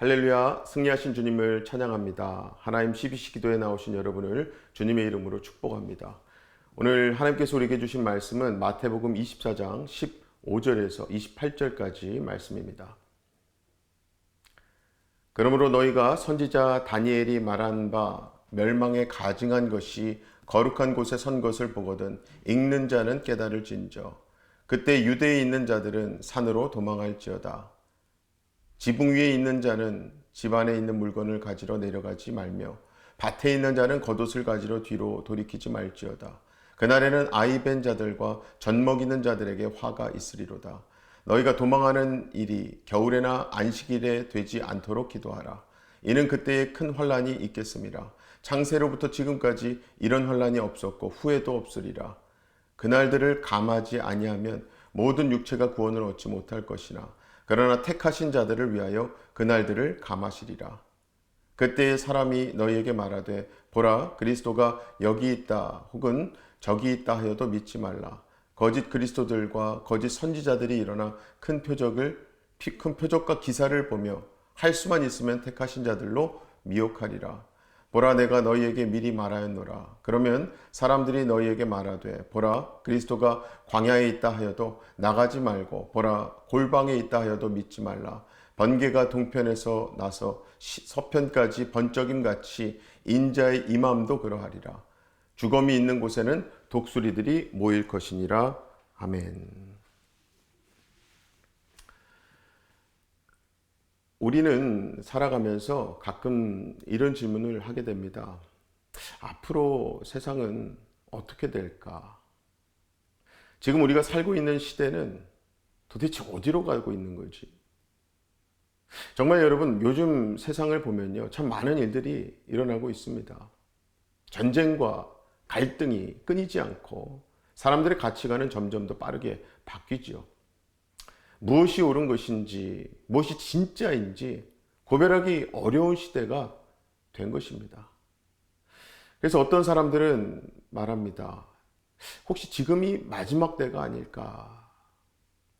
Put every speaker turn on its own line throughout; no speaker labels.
할렐루야, 승리하신 주님을 찬양합니다. 하나님 CBC 기도에 나오신 여러분을 주님의 이름으로 축복합니다. 오늘 하나님께서 우리에게 주신 말씀은 마태복음 24장 15절에서 28절까지 말씀입니다. 그러므로 너희가 선지자 다니엘이 말한 바 멸망에 가증한 것이 거룩한 곳에 선 것을 보거든 읽는 자는 깨달을진저. 그때 유대에 있는 자들은 산으로 도망할지어다. 지붕 위에 있는 자는 집 안에 있는 물건을 가지러 내려가지 말며 밭에 있는 자는 겉옷을 가지러 뒤로 돌이키지 말지어다. 그날에는 아이 벤 자들과 젖 먹이는 자들에게 화가 있으리로다. 너희가 도망하는 일이 겨울에나 안식일에 되지 않도록 기도하라. 이는 그때에 큰 환란이 있겠음이라. 창세로부터 지금까지 이런 환란이 없었고 후에도 없으리라. 그날들을 감하지 아니하면 모든 육체가 구원을 얻지 못할 것이나 그러나 택하신 자들을 위하여 그날들을 감하시리라. 그때에 사람이 너희에게 말하되 보라 그리스도가 여기 있다 혹은 저기 있다 하여도 믿지 말라. 거짓 그리스도들과 거짓 선지자들이 일어나 큰 표적과 기사를 보며 할 수만 있으면 택하신 자들로 미혹하리라. 보라 내가 너희에게 미리 말하였노라. 그러면 사람들이 너희에게 말하되 보라 그리스도가 광야에 있다 하여도 나가지 말고 보라 골방에 있다 하여도 믿지 말라. 번개가 동편에서 나서 서편까지 번쩍임같이 인자의 임함도 그러하리라. 주검이 있는 곳에는 독수리들이 모일 것이니라. 아멘. 우리는 살아가면서 가끔 이런 질문을 하게 됩니다. 앞으로 세상은 어떻게 될까? 지금 우리가 살고 있는 시대는 도대체 어디로 가고 있는 거지? 정말 여러분, 요즘 세상을 보면요, 참 많은 일들이 일어나고 있습니다. 전쟁과 갈등이 끊이지 않고 사람들의 가치관은 점점 더 빠르게 바뀌죠. 무엇이 옳은 것인지, 무엇이 진짜인지 구별하기 어려운 시대가 된 것입니다. 그래서 어떤 사람들은 말합니다. 혹시 지금이 마지막 때가 아닐까?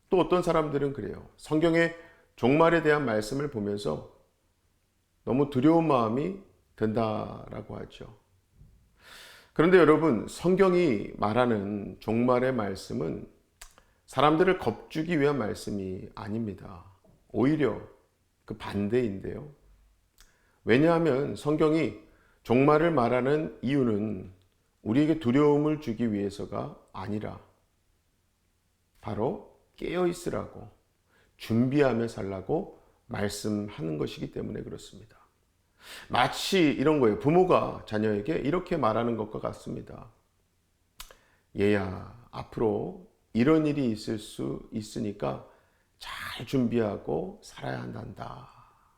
또 어떤 사람들은 그래요. 성경의 종말에 대한 말씀을 보면서 너무 두려운 마음이 든다라고 하죠. 그런데 여러분, 성경이 말하는 종말의 말씀은 사람들을 겁주기 위한 말씀이 아닙니다. 오히려 그 반대인데요. 왜냐하면 성경이 종말을 말하는 이유는 우리에게 두려움을 주기 위해서가 아니라 바로 깨어 있으라고 준비하며 살라고 말씀하는 것이기 때문에 그렇습니다. 마치 이런 거예요. 부모가 자녀에게 이렇게 말하는 것과 같습니다. 얘야, 앞으로 이런 일이 있을 수 있으니까 잘 준비하고 살아야 한단다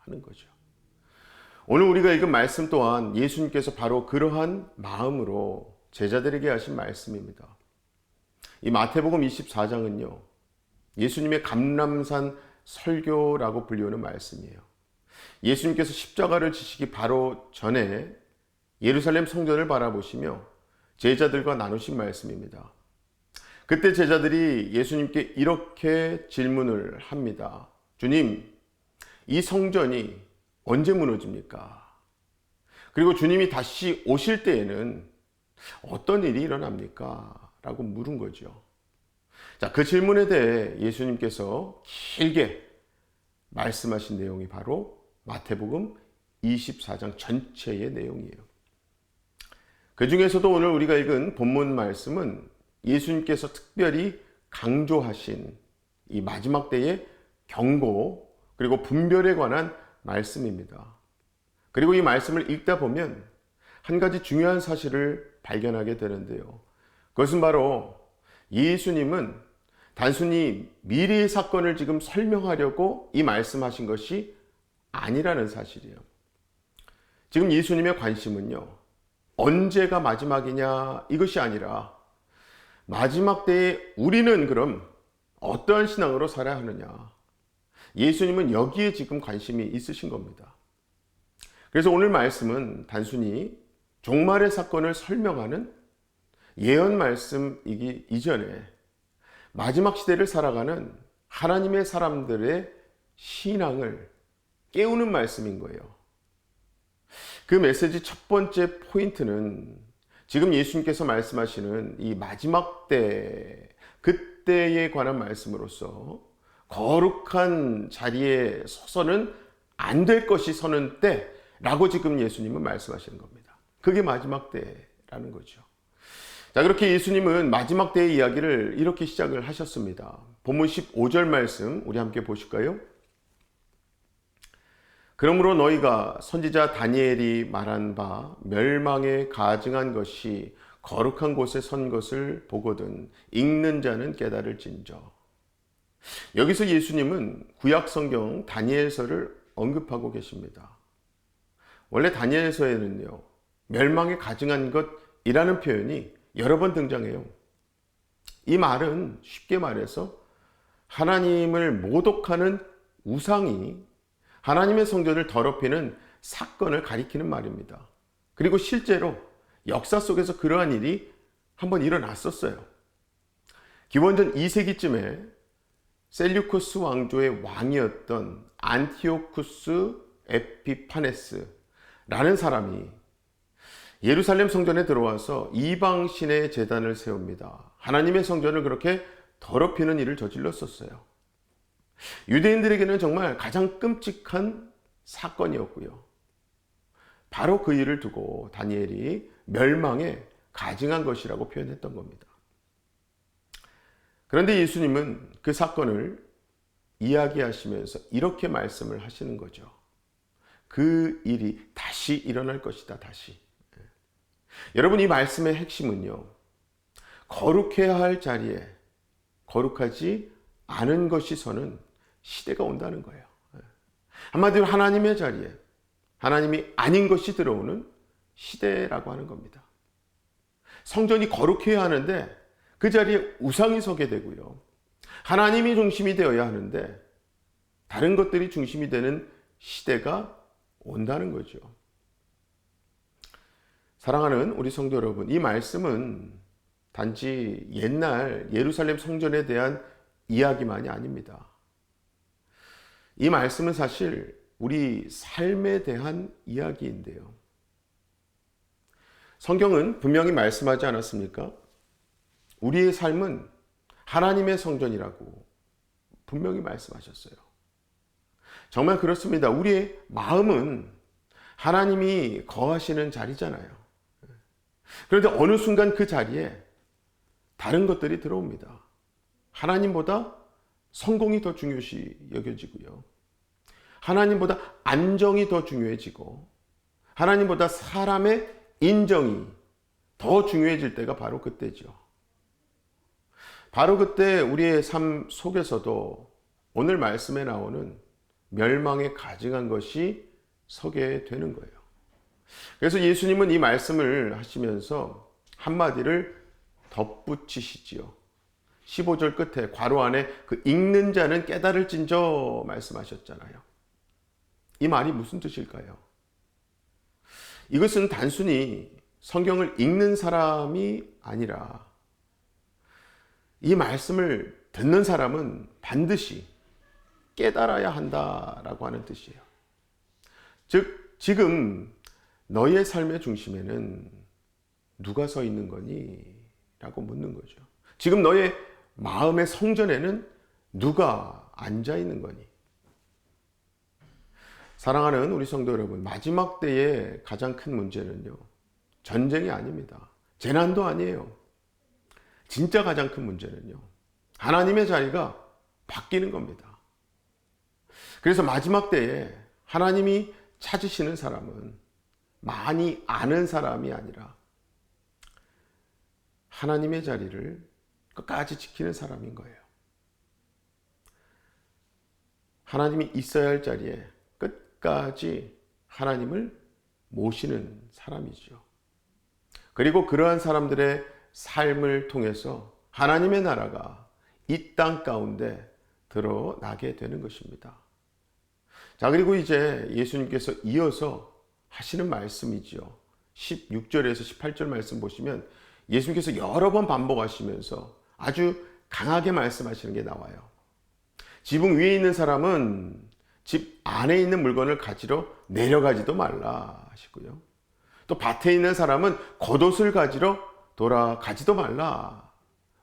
하는 거죠. 오늘 우리가 읽은 말씀 또한 예수님께서 바로 그러한 마음으로 제자들에게 하신 말씀입니다. 이 마태복음 24장은요. 예수님의 감람산 설교라고 불리우는 말씀이에요. 예수님께서 십자가를 지시기 바로 전에 예루살렘 성전을 바라보시며 제자들과 나누신 말씀입니다. 그때 제자들이 예수님께 이렇게 질문을 합니다. 주님, 이 성전이 언제 무너집니까? 그리고 주님이 다시 오실 때에는 어떤 일이 일어납니까? 라고 물은 거죠. 자, 그 질문에 대해 예수님께서 길게 말씀하신 내용이 바로 마태복음 24장 전체의 내용이에요. 그 중에서도 오늘 우리가 읽은 본문 말씀은 예수님께서 특별히 강조하신 이 마지막 때의 경고 그리고 분별에 관한 말씀입니다. 그리고 이 말씀을 읽다 보면 한 가지 중요한 사실을 발견하게 되는데요. 그것은 바로 예수님은 단순히 미래의 사건을 지금 설명하려고 이 말씀하신 것이 아니라는 사실이에요. 지금 예수님의 관심은요, 언제가 마지막이냐 이것이 아니라 마지막 때에 우리는 그럼 어떠한 신앙으로 살아야 하느냐. 예수님은 여기에 지금 관심이 있으신 겁니다. 그래서 오늘 말씀은 단순히 종말의 사건을 설명하는 예언 말씀이기 이전에 마지막 시대를 살아가는 하나님의 사람들의 신앙을 깨우는 말씀인 거예요. 그 메시지 첫 번째 포인트는 지금 예수님께서 말씀하시는 이 마지막 때, 그때에 관한 말씀으로서 거룩한 자리에 서서는 안 될 것이 서는 때라고 지금 예수님은 말씀하시는 겁니다. 그게 마지막 때라는 거죠. 자, 그렇게 예수님은 마지막 때의 이야기를 이렇게 시작을 하셨습니다. 본문 15절 말씀 우리 함께 보실까요? 그러므로 너희가 선지자 다니엘이 말한 바 멸망에 가증한 것이 거룩한 곳에 선 것을 보거든 읽는 자는 깨달을진저. 여기서 예수님은 구약 성경 다니엘서를 언급하고 계십니다. 원래 다니엘서에는요, 멸망에 가증한 것이라는 표현이 여러 번 등장해요. 이 말은 쉽게 말해서 하나님을 모독하는 우상이 하나님의 성전을 더럽히는 사건을 가리키는 말입니다. 그리고 실제로 역사 속에서 그러한 일이 한번 일어났었어요. 기원전 2세기쯤에 셀류쿠스 왕조의 왕이었던 안티오쿠스 에피파네스라는 사람이 예루살렘 성전에 들어와서 이방신의 제단을 세웁니다. 하나님의 성전을 그렇게 더럽히는 일을 저질렀었어요. 유대인들에게는 정말 가장 끔찍한 사건이었고요. 바로 그 일을 두고 다니엘이 멸망에 가증한 것이라고 표현했던 겁니다. 그런데 예수님은 그 사건을 이야기하시면서 이렇게 말씀을 하시는 거죠. 그 일이 다시 일어날 것이다, 다시. 여러분, 이 말씀의 핵심은요, 거룩해야 할 자리에 거룩하지 않은 것이 서는 시대가 온다는 거예요. 한마디로 하나님의 자리에 하나님이 아닌 것이 들어오는 시대라고 하는 겁니다. 성전이 거룩해야 하는데 그 자리에 우상이 서게 되고요. 하나님이 중심이 되어야 하는데 다른 것들이 중심이 되는 시대가 온다는 거죠. 사랑하는 우리 성도 여러분, 이 말씀은 단지 옛날 예루살렘 성전에 대한 이야기만이 아닙니다. 이 말씀은 사실 우리 삶에 대한 이야기인데요. 성경은 분명히 말씀하지 않았습니까? 우리의 삶은 하나님의 성전이라고 분명히 말씀하셨어요. 정말 그렇습니다. 우리의 마음은 하나님이 거하시는 자리잖아요. 그런데 어느 순간 그 자리에 다른 것들이 들어옵니다. 하나님보다 성공이 더 중요시 여겨지고요. 하나님보다 안정이 더 중요해지고 하나님보다 사람의 인정이 더 중요해질 때가 바로 그때죠. 바로 그때 우리의 삶 속에서도 오늘 말씀에 나오는 멸망에 가증한 것이 서게 되는 거예요. 그래서 예수님은 이 말씀을 하시면서 한마디를 덧붙이시지요. 15절 끝에 괄호 안에 그 읽는 자는 깨달을진저 말씀하셨잖아요. 이 말이 무슨 뜻일까요? 이것은 단순히 성경을 읽는 사람이 아니라 이 말씀을 듣는 사람은 반드시 깨달아야 한다라고 하는 뜻이에요. 즉, 지금 너의 삶의 중심에는 누가 서 있는 거니? 라고 묻는 거죠. 지금 너의 마음의 성전에는 누가 앉아 있는 거니? 사랑하는 우리 성도 여러분, 마지막 때의 가장 큰 문제는요, 전쟁이 아닙니다. 재난도 아니에요. 진짜 가장 큰 문제는요, 하나님의 자리가 바뀌는 겁니다. 그래서 마지막 때에 하나님이 찾으시는 사람은 많이 아는 사람이 아니라 하나님의 자리를 끝까지 지키는 사람인 거예요. 하나님이 있어야 할 자리에 끝까지 하나님을 모시는 사람이죠. 그리고 그러한 사람들의 삶을 통해서 하나님의 나라가 이 땅 가운데 드러나게 되는 것입니다. 자, 그리고 이제 예수님께서 이어서 하시는 말씀이죠. 16절에서 18절 말씀 보시면 예수님께서 여러 번 반복하시면서 아주 강하게 말씀하시는 게 나와요. 지붕 위에 있는 사람은 집 안에 있는 물건을 가지러 내려가지도 말라 하시고요. 또 밭에 있는 사람은 겉옷을 가지러 돌아가지도 말라.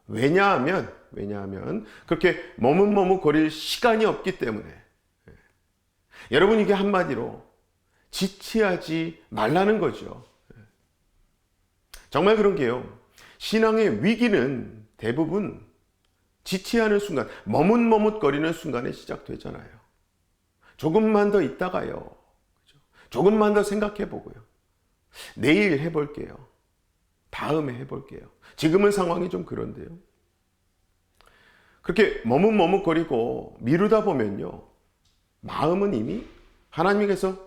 왜냐하면 그렇게 머뭇머뭇거릴 시간이 없기 때문에. 여러분, 이게 한마디로 지체하지 말라는 거죠. 정말 그런 게요. 신앙의 위기는 대부분 지체하는 순간, 머뭇머뭇거리는 순간에 시작되잖아요. 조금만 더 있다가요. 조금만 더 생각해 보고요. 내일 해볼게요. 다음에 해볼게요. 지금은 상황이 좀 그런데요. 그렇게 머뭇머뭇거리고 미루다 보면요. 마음은 이미 하나님께서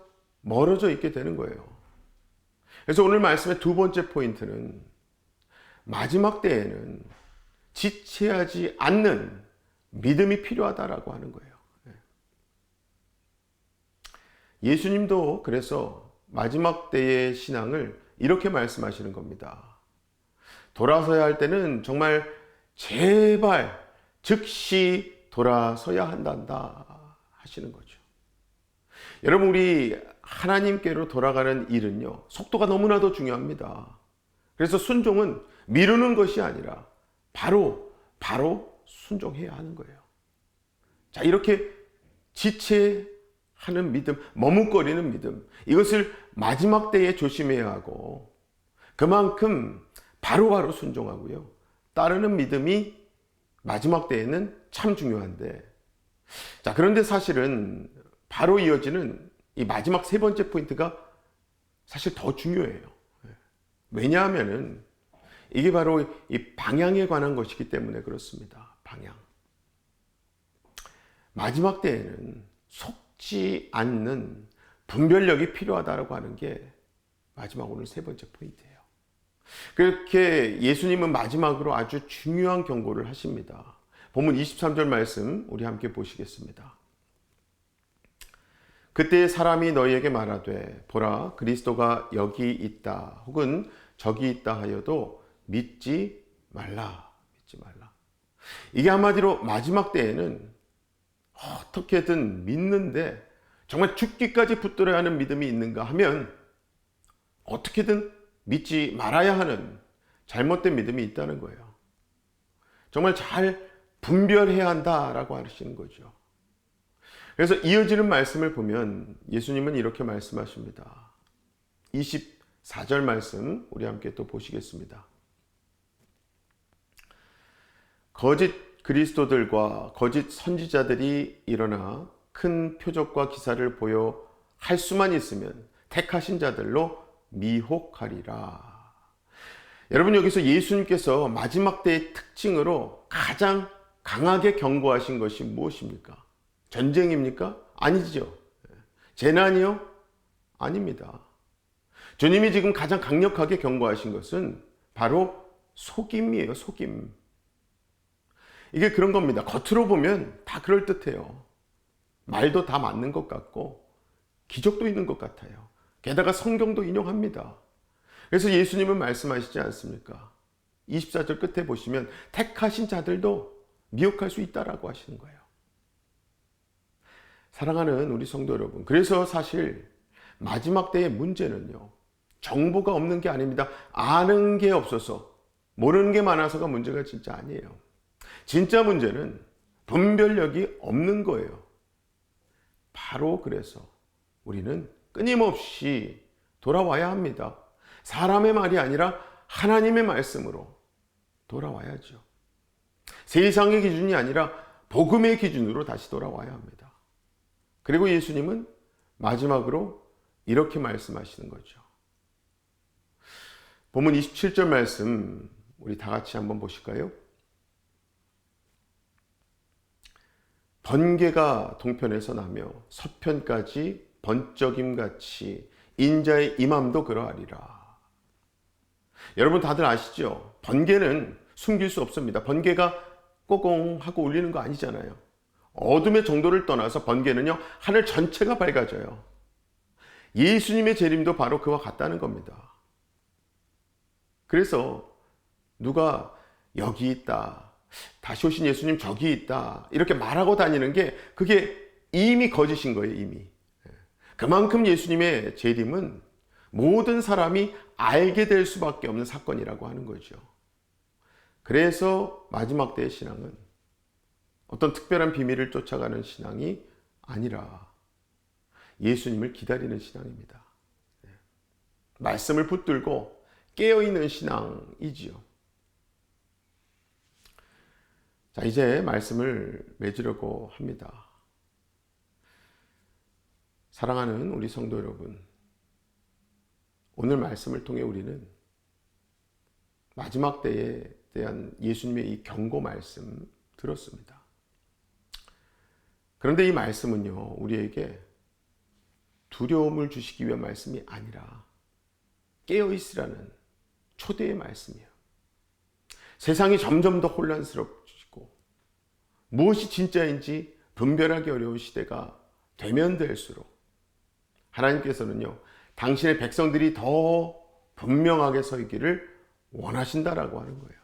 멀어져 있게 되는 거예요. 그래서 오늘 말씀의 두 번째 포인트는 마지막 때에는 지체하지 않는 믿음이 필요하다라고 하는 거예요. 예수님도 그래서 마지막 때의 신앙을 이렇게 말씀하시는 겁니다. 돌아서야 할 때는 정말 제발 즉시 돌아서야 한단다 하시는 거죠. 여러분, 우리 하나님께로 돌아가는 일은요, 속도가 너무나도 중요합니다. 그래서 순종은 미루는 것이 아니라 바로 순종해야 하는 거예요. 자, 이렇게 지체하는 믿음, 머뭇거리는 믿음, 이것을 마지막 때에 조심해야 하고 그만큼 바로바로 순종하고요. 따르는 믿음이 마지막 때에는 참 중요한데, 자, 그런데 사실은 바로 이어지는 이 마지막 세 번째 포인트가 사실 더 중요해요. 왜냐하면은 이게 바로 이 방향에 관한 것이기 때문에 그렇습니다. 방향. 마지막 때에는 속지 않는 분별력이 필요하다고 하는 게 마지막 오늘 세 번째 포인트예요. 그렇게 예수님은 마지막으로 아주 중요한 경고를 하십니다. 본문 23절 말씀 우리 함께 보시겠습니다. 그때 사람이 너희에게 말하되 보라 그리스도가 여기 있다 혹은 저기 있다 하여도 믿지 말라. 이게 한마디로 마지막 때에는 어떻게든 믿는데 정말 죽기까지 붙들어야 하는 믿음이 있는가 하면 어떻게든 믿지 말아야 하는 잘못된 믿음이 있다는 거예요. 정말 잘 분별해야 한다라고 하시는 거죠. 그래서 이어지는 말씀을 보면 예수님은 이렇게 말씀하십니다. 24절 말씀 우리 함께 또 보시겠습니다. 거짓 그리스도들과 거짓 선지자들이 일어나 큰 표적과 기사를 보여 할 수만 있으면 택하신 자들로 미혹하리라. 여러분, 여기서 예수님께서 마지막 때의 특징으로 가장 강하게 경고하신 것이 무엇입니까? 전쟁입니까? 아니죠. 재난이요? 아닙니다. 주님이 지금 가장 강력하게 경고하신 것은 바로 속임이에요. 속임. 이게 그런 겁니다. 겉으로 보면 다 그럴듯해요. 말도 다 맞는 것 같고 기적도 있는 것 같아요. 게다가 성경도 인용합니다. 그래서 예수님은 말씀하시지 않습니까? 24절 끝에 보시면 택하신 자들도 미혹할 수 있다라고 하시는 거예요. 사랑하는 우리 성도 여러분, 그래서 사실 마지막 때의 문제는요, 정보가 없는 게 아닙니다. 아는 게 없어서, 모르는 게 많아서가 문제가 진짜 아니에요. 진짜 문제는 분별력이 없는 거예요. 바로 그래서 우리는 끊임없이 돌아와야 합니다. 사람의 말이 아니라 하나님의 말씀으로 돌아와야죠. 세상의 기준이 아니라 복음의 기준으로 다시 돌아와야 합니다. 그리고 예수님은 마지막으로 이렇게 말씀하시는 거죠. 본문 27절 말씀 우리 다 같이 한번 보실까요? 번개가 동편에서 나며 서편까지 번쩍임같이 인자의 임함도 그러하리라. 여러분 다들 아시죠? 번개는 숨길 수 없습니다. 번개가 꼬공하고 울리는 거 아니잖아요. 어둠의 정도를 떠나서 번개는요, 하늘 전체가 밝아져요. 예수님의 재림도 바로 그와 같다는 겁니다. 그래서 누가 여기 있다, 다시 오신 예수님 저기 있다, 이렇게 말하고 다니는 게 그게 이미 거짓인 거예요, 이미. 그만큼 예수님의 재림은 모든 사람이 알게 될 수밖에 없는 사건이라고 하는 거죠. 그래서 마지막 때의 신앙은 어떤 특별한 비밀을 쫓아가는 신앙이 아니라 예수님을 기다리는 신앙입니다. 말씀을 붙들고 깨어있는 신앙이지요. 자, 이제 말씀을 맺으려고 합니다. 사랑하는 우리 성도 여러분, 오늘 말씀을 통해 우리는 마지막 때에 대한 예수님의 이 경고 말씀 들었습니다. 그런데 이 말씀은요, 우리에게 두려움을 주시기 위한 말씀이 아니라 깨어있으라는 초대의 말씀이에요. 세상이 점점 더 혼란스럽고 무엇이 진짜인지 분별하기 어려운 시대가 되면 될수록 하나님께서는요, 당신의 백성들이 더 분명하게 서 있기를 원하신다라고 하는 거예요.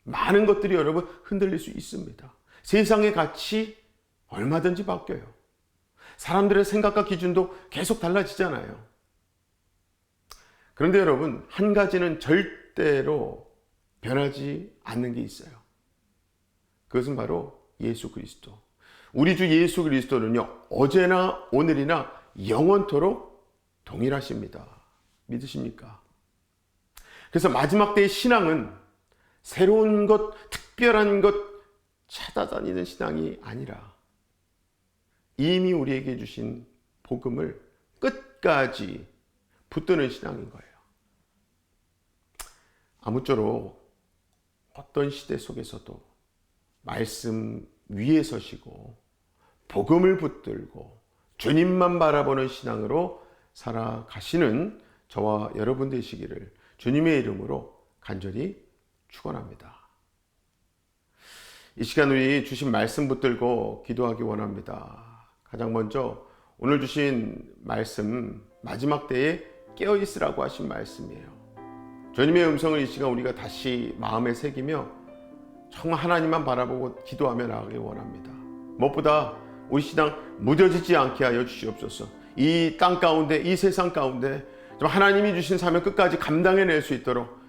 많은 것들이 여러분 흔들릴 수 있습니다. 세상의 가치 얼마든지 바뀌어요. 사람들의 생각과 기준도 계속 달라지잖아요. 그런데 여러분, 한 가지는 절대로 변하지 않는 게 있어요. 그것은 바로 예수 그리스도. 우리 주 예수 그리스도는요, 어제나 오늘이나 영원토록 동일하십니다. 믿으십니까? 그래서 마지막 때의 신앙은 새로운 것, 특별한 것 찾아다니는 신앙이 아니라 이미 우리에게 주신 복음을 끝까지 붙드는 신앙인 거예요. 아무쪼록 어떤 시대 속에서도 말씀 위에 서시고 복음을 붙들고 주님만 바라보는 신앙으로 살아가시는 저와 여러분 되시기를 주님의 이름으로 간절히 축원합니다. 이 시간 우리 주신 말씀 붙들고 기도하기 원합니다. 가장 먼저 오늘 주신 말씀, 마지막 때에 깨어있으라고 하신 말씀이에요. 주님의 음성을 이 시간 우리가 다시 마음에 새기며 정말 하나님만 바라보고 기도하며 나가기 원합니다. 무엇보다 우리 신앙 무뎌지지 않게 하여 주시옵소서. 이 땅 가운데, 이 세상 가운데 하나님이 주신 사명 끝까지 감당해낼 수 있도록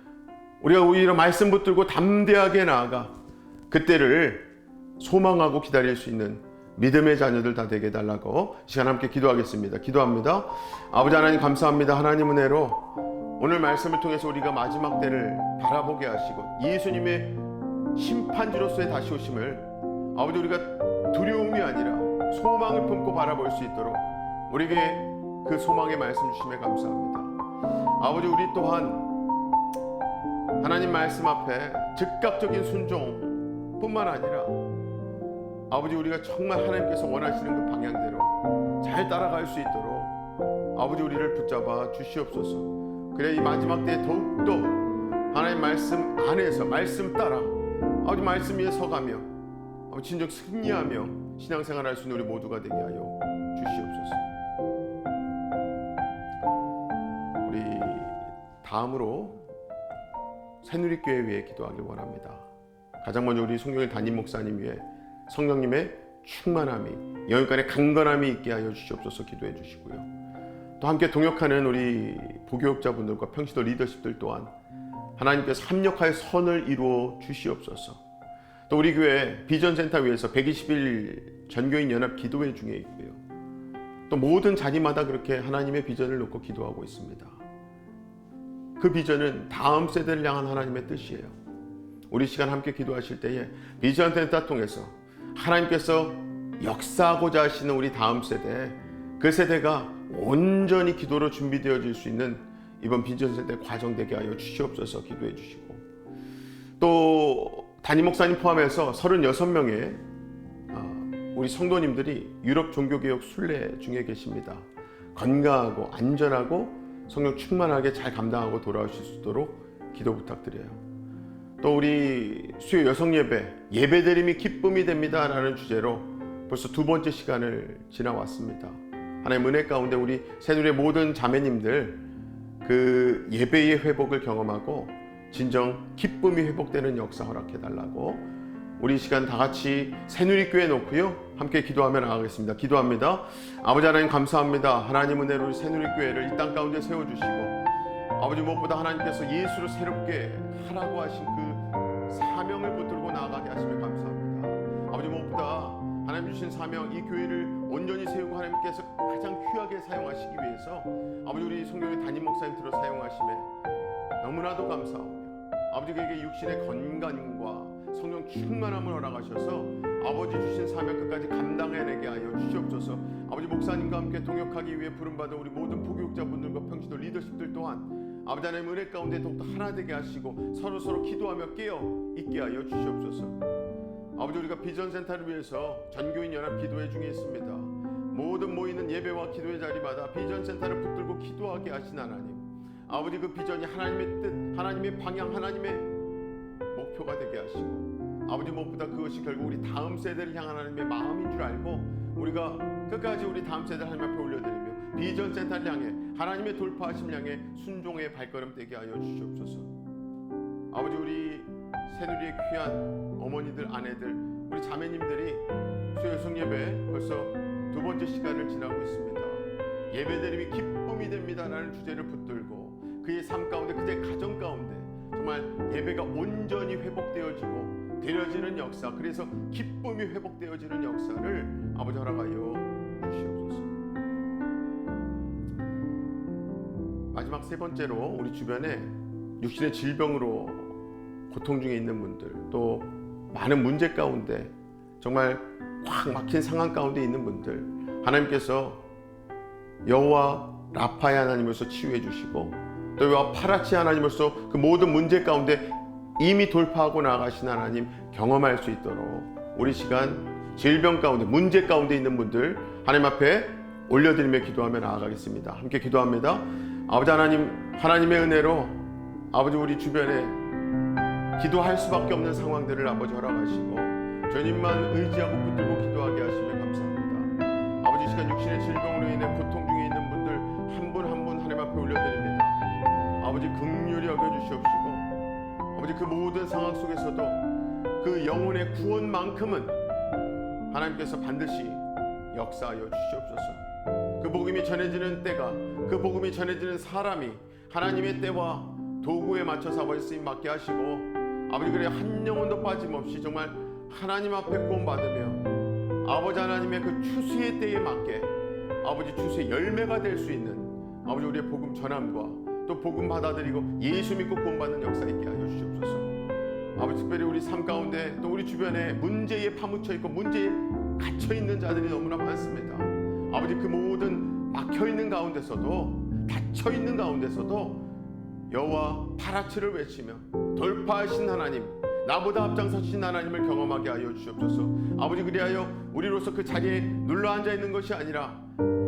우리가 오히려 말씀 붙들고 담대하게 나아가 그때를 소망하고 기다릴 수 있는 믿음의 자녀들 다 되게 해달라고 시간 함께 기도하겠습니다. 기도합니다. 아버지 하나님 감사합니다. 하나님 은혜로 오늘 말씀을 통해서 우리가 마지막 때를 바라보게 하시고 예수님의 심판주로서의 다시 오심을 아버지 우리가 두려움이 아니라 소망을 품고 바라볼 수 있도록 우리에게 그 소망의 말씀 주심에 감사합니다. 아버지 우리 또한 하나님 말씀 앞에 즉각적인 순종뿐만 아니라 아버지 우리가 정말 하나님께서 원하시는 그 방향대로 잘 따라갈 수 있도록 아버지 우리를 붙잡아 주시옵소서. 그래 이 마지막 때에 더욱더 하나님 말씀 안에서 말씀 따라 아버지 말씀 위에 서가며 아버지 진정 승리하며 신앙생활 할 수 있는 우리 모두가 되게 하여 주시옵소서. 우리 다음으로 새누리교회 위해 기도하길 원합니다. 가장 먼저 우리 송영일 담임 목사님 위해 성령님의 충만함이 영육간의 강건함이 있게 하여 주시옵소서 기도해 주시고요. 또 함께 동역하는 우리 부교육자분들과 평시도 리더십들 또한 하나님께서 합력하여 선을 이루어 주시옵소서. 또 우리 교회 비전센터 위에서 120일 전교인 연합 기도회 중에 있고요. 또 모든 자리마다 그렇게 하나님의 비전을 놓고 기도하고 있습니다. 그 비전은 다음 세대를 향한 하나님의 뜻이에요. 우리 시간 함께 기도하실 때에 비전센터 통해서 하나님께서 역사하고자 하시는 우리 다음 세대, 그 세대가 온전히 기도로 준비되어질 수 있는 이번 비전센터 과정되게 하여 주시옵소서 기도해 주시고, 또 담임 목사님 포함해서 36명의 우리 성도님들이 유럽 종교개혁 순례 중에 계십니다. 건강하고 안전하고 성령 충만하게 잘 감당하고 돌아오실 수 있도록 기도 부탁드려요. 또 우리 수요 여성 예배드림이 기쁨이 됩니다 라는 주제로 벌써 두 번째 시간을 지나왔습니다. 하나님 은혜 가운데 우리 새누리의 모든 자매님들 그 예배의 회복을 경험하고 진정 기쁨이 회복되는 역사 허락해달라고 우리 이 시간 다 같이 새누리교회 놓고요 함께 기도하며 나가겠습니다. 기도합니다. 아버지 하나님 감사합니다. 하나님 은혜로 우리 새누리교회를 이 땅 가운데 세워주시고 아버지 무엇보다 하나님께서 예수를 새롭게 하라고 하신 그 사명을 붙들고 나아가게 하시며 감사합니다. 아버지 무엇보다 하나님 주신 사명, 이 교회를 온전히 세우고 하나님께서 가장 귀하게 사용하시기 위해서 아버지 우리 성경의 담임 목사님 들어 사용하심에 너무나도 감사하오며 아버지 그에게 육신의 건강과 성령 충만함을 허락하셔서 아버지 주신 사명 끝까지 감당해내게 하여 주시옵소서. 아버지 목사님과 함께 동역하기 위해 부름받은 우리 모든 부교육자분들과 평신도 리더십들 또한 아버지 하나님 은혜 가운데 더욱더 하나 되게 하시고 서로 기도하며 깨어 있게 하여 주시옵소서. 아버지 우리가 비전센터를 위해서 전교인 연합 기도회 중에 있습니다. 모든 모이는 예배와 기도의 자리마다 비전센터를 붙들고 기도하게 하신 하나님, 아버지 그 비전이 하나님의 뜻, 하나님의 방향, 하나님의 목표가 되게 하시고 아버지 무엇보다 그것이 결국 우리 다음 세대를 향한 하나님의 마음인 줄 알고 우리가 끝까지 우리 다음 세대를 하나님 앞에 올려드리며 비전센터를 향해 하나님의 돌파하심을 향해 순종의 발걸음 되게 하여 주시옵소서. 아버지 우리 새누리의 귀한 어머니들, 아내들, 우리 자매님들이 수요성 예배 벌써 두 번째 시간을 지나고 있습니다. 예배드림이 기쁨이 됩니다라는 주제를 붙들고 그의 삶 가운데, 그의 가정 가운데 정말 예배가 온전히 회복되어지고 되어지는 역사, 그래서 기쁨이 회복되어지는 역사를 아버지 허락하여 주시옵소서. 마지막 세 번째로 우리 주변에 육신의 질병으로 고통 중에 있는 분들, 또 많은 문제 가운데 정말 확 막힌 상황 가운데 있는 분들, 하나님께서 여호와 라파의 하나님으로서 치유해 주시고 또 여호와 파라치 하나님으로서 그 모든 문제 가운데 이미 돌파하고 나가신 하나님 경험할 수 있도록 우리 시간 질병 가운데, 문제 가운데 있는 분들 하나님 앞에 올려드리며 기도하며 나아가겠습니다. 함께 기도합니다. 아버지 하나님, 하나님의 은혜로 아버지 우리 주변에 기도할 수밖에 없는 상황들을 아버지 허락하시고 주님만 의지하고 붙들고 기도하게 하시며 감사합니다. 아버지 이 시간 육신의 질병으로 인해 고통 중에 있는 분들 한 분 한 분 하나님 앞에 올려드립니다. 아버지 긍휼히 여겨주시옵시고 아버지 그 모든 상황 속에서도 그 영혼의 구원만큼은 하나님께서 반드시 역사하여 주시옵소서. 그 복음이 전해지는 때가, 그 복음이 전해지는 사람이 하나님의 때와 도구에 맞춰서 아버지 쓰임 받게 하시고 아버지 그래 한 영혼도 빠짐없이 정말 하나님 앞에 구원받으며 아버지 하나님의 그 추수의 때에 맞게 아버지 추수의 열매가 될 수 있는 아버지 우리의 복음 전함과 또 복음 받아들이고 예수 믿고 구원받는 역사 있게 하여 주시옵소서. 아버지 특별히 우리 삶 가운데 또 우리 주변에 문제에 파묻혀 있고 문제에 갇혀 있는 자들이 너무나 많습니다. 아버지 그 모든 막혀 있는 가운데서도 닫혀 있는 가운데서도 여호와 파라치를 외치며 돌파하신 하나님, 나보다 앞장서신 하나님을 경험하게 하여 주시옵소서. 아버지 그리하여 우리로서 그 자리에 눌러앉아 있는 것이 아니라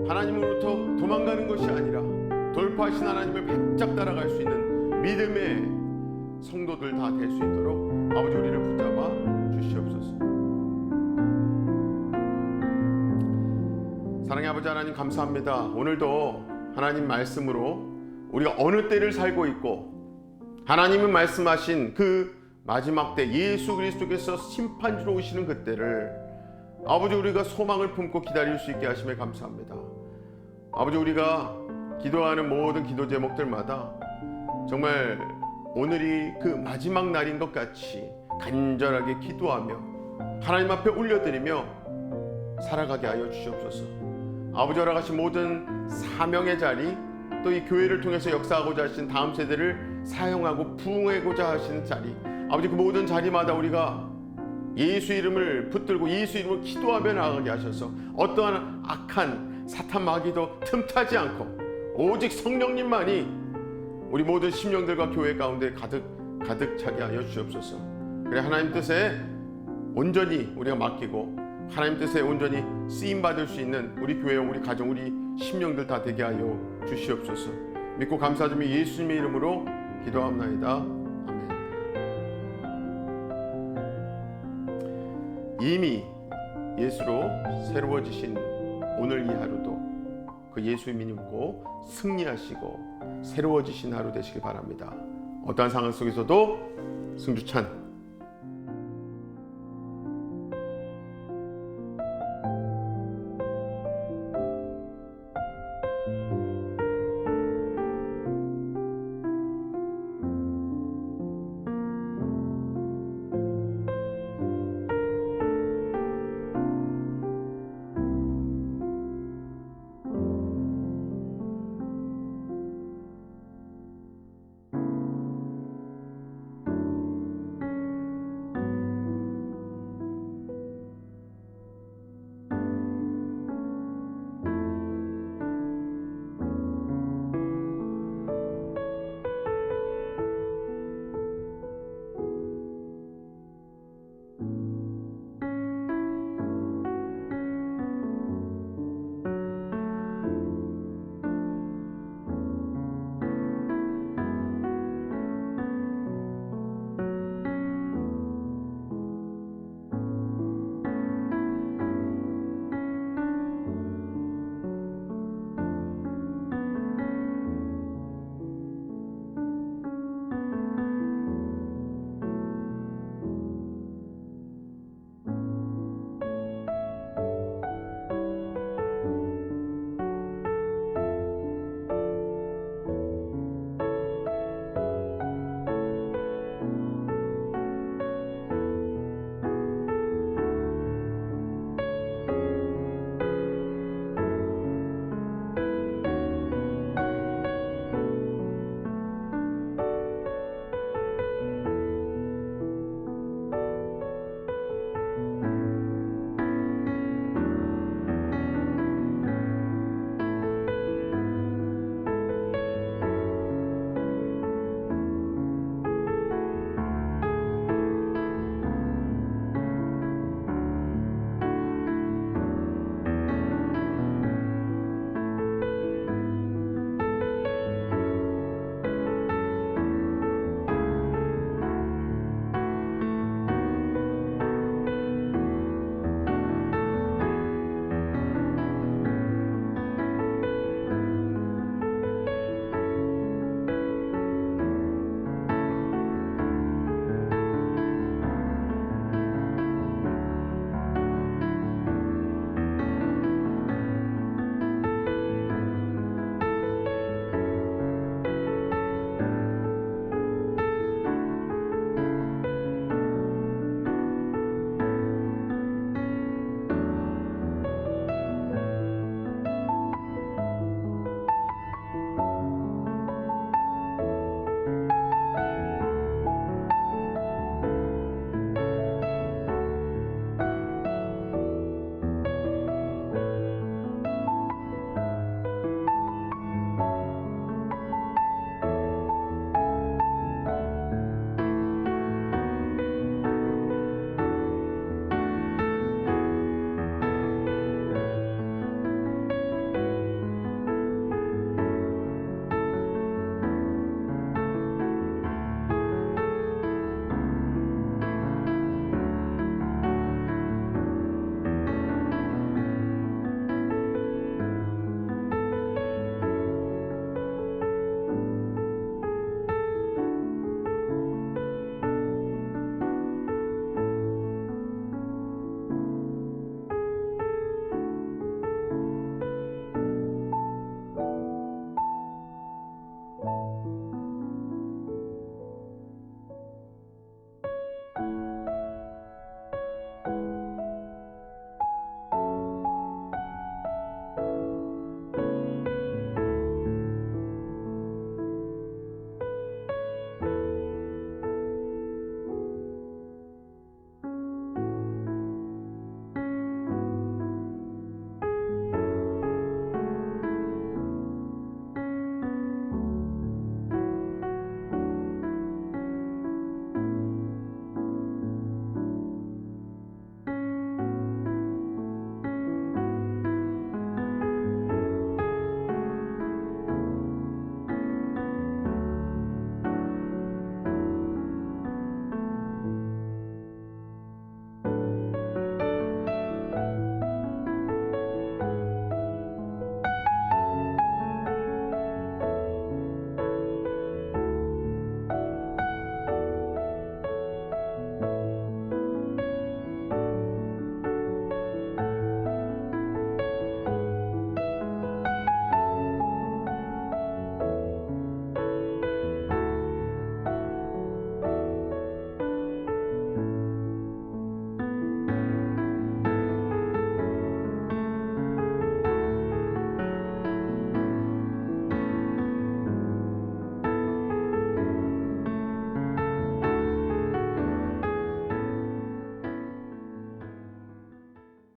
하나님으로부터 도망가는 것이 아니라 돌파하신 하나님을 바짝 따라갈 수 있는 믿음의 성도들 다 될 수 있도록 아버지 우리를 붙잡아 주시옵소서. 사랑의 아버지 하나님 감사합니다. 오늘도 하나님 말씀으로 우리가 어느 때를 살고 있고 하나님은 말씀하신 그 마지막 때 예수 그리스도께서 심판주로 오시는 그때를 아버지 우리가 소망을 품고 기다릴 수 있게 하심에 감사합니다. 아버지 우리가 기도하는 모든 기도 제목들마다 정말 오늘이 그 마지막 날인 것 같이 간절하게 기도하며 하나님 앞에 올려드리며 살아가게 하여 주시옵소서. 아버지 허락하신 모든 사명의 자리, 또 이 교회를 통해서 역사하고자 하신 다음 세대를 사용하고 부흥하고자 하시는 자리, 아버지 그 모든 자리마다 우리가 예수 이름을 붙들고 예수 이름을 기도하며 나아가게 하셔서 어떠한 악한 사탄 마귀도 틈타지 않고 오직 성령님만이 우리 모든 심령들과 교회 가운데 가득 차게 하여 주시옵소서. 그래 하나님 뜻에 온전히 우리가 맡기고 하나님 뜻에 온전히 쓰임받을 수 있는 우리 교회와 우리 가정, 우리 심령들 다 되게 하여 주시옵소서. 믿고 감사드리며 예수님의 이름으로 기도합나이다. 아멘. 이미 예수로 새로워지신 오늘 이 하루도 그 예수 믿고 승리하시고 새로워지신 하루 되시길 바랍니다. 어떠한 상황 속에서도 승주찬